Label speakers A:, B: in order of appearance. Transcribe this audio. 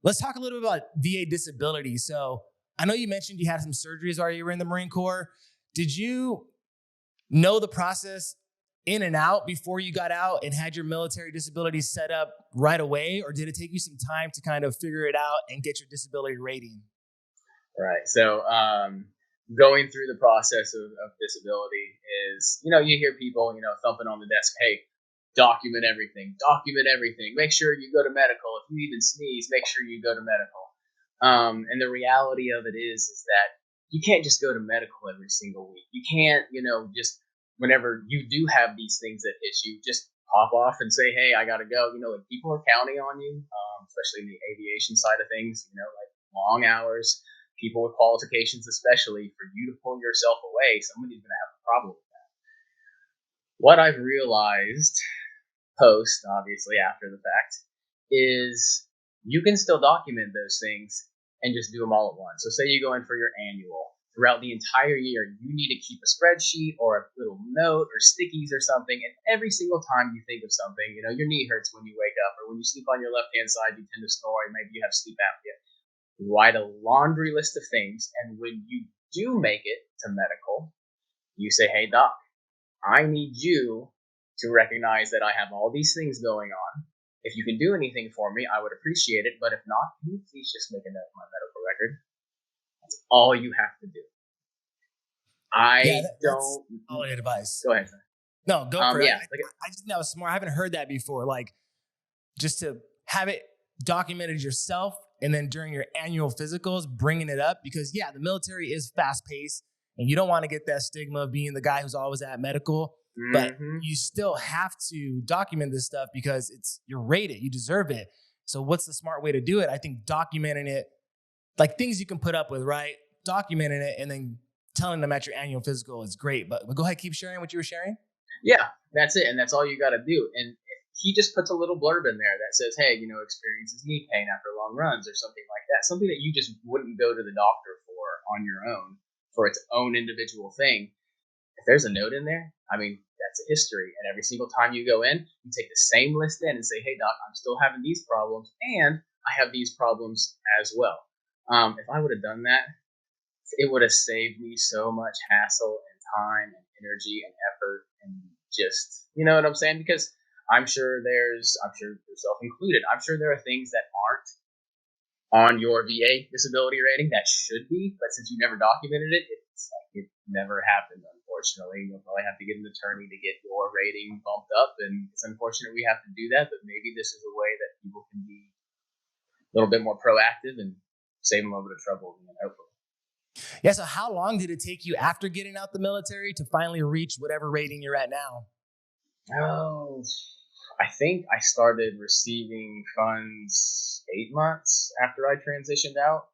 A: Let's talk a little bit about VA disability. So I know you mentioned you had some surgeries while you were in the Marine Corps. Did you know the process in and out before you got out and had your military disability set up right away? Or did it take you some time to kind of figure it out and get your disability rating?
B: Right. So, going through the process of disability is, you hear people, thumping on the desk, hey, document everything. Make sure you go to medical. If you even sneeze, make sure you go to medical. And the reality of it is that you can't just go to medical every single week. You can't, just whenever you do have these things that hit you, just pop off and say, hey, I got to go. Like people are counting on you, especially in the aviation side of things, like long hours, people with qualifications, especially for you to pull yourself away, somebody's going to have a problem with that. What I've realized post, obviously, after the fact, is you can still document those things and just do them all at once. So, say you go in for your annual. Throughout the entire year, you need to keep a spreadsheet or a little note or stickies or something. And every single time you think of something, your knee hurts when you wake up, or when you sleep on your left hand side, you tend to snore, and maybe you have sleep apnea. Write a laundry list of things. And when you do make it to medical, you say, hey, doc, I need you to recognize that I have all these things going on. If you can do anything for me, I would appreciate it. But if not, can you please just make a note of my medical record? That's all you have to do.
A: Yeah,
B: I
A: that's
B: don't.
A: solid advice.
B: Go ahead. Sir.
A: No, go for it.
B: Yeah.
A: I just think that was smart. I haven't heard that before. Like, just to have it documented yourself and then during your annual physicals, bringing it up because, yeah, the military is fast paced and you don't want to get that stigma of being the guy who's always at medical, but
B: Mm-hmm.
A: you still have to document this stuff because you're rated, you deserve it. So, what's the smart way to do it? I think documenting it, like things you can put up with, right? Documenting it and then telling them at your annual physical is great. But go ahead, keep sharing what you were sharing.
B: Yeah, that's it, and that's all you got to do. And he just puts a little blurb in there that says, "Hey, experiences knee pain after long runs or something like that." Something that you just wouldn't go to the doctor for on your own for its own individual thing. If there's a note in there, I mean, that's a history. And every single time you go in, you take the same list in and say, "Hey, doc, I'm still having these problems, and I have these problems as well." If I would have done that, it would have saved me so much hassle and time and energy and effort and just, you know what I'm saying? Because I'm sure yourself included, I'm sure there are things that aren't on your VA disability rating that should be, but since you never documented it, it's like it never happened, unfortunately. You'll probably have to get an attorney to get your rating bumped up, and it's unfortunate we have to do that, but maybe this is a way that people can be a little bit more proactive and save them a little bit of trouble, hopefully.
A: Yeah. So, how long did it take you after getting out the military to finally reach whatever rating you're at now?
B: Oh, I think I started receiving funds 8 months after I transitioned out.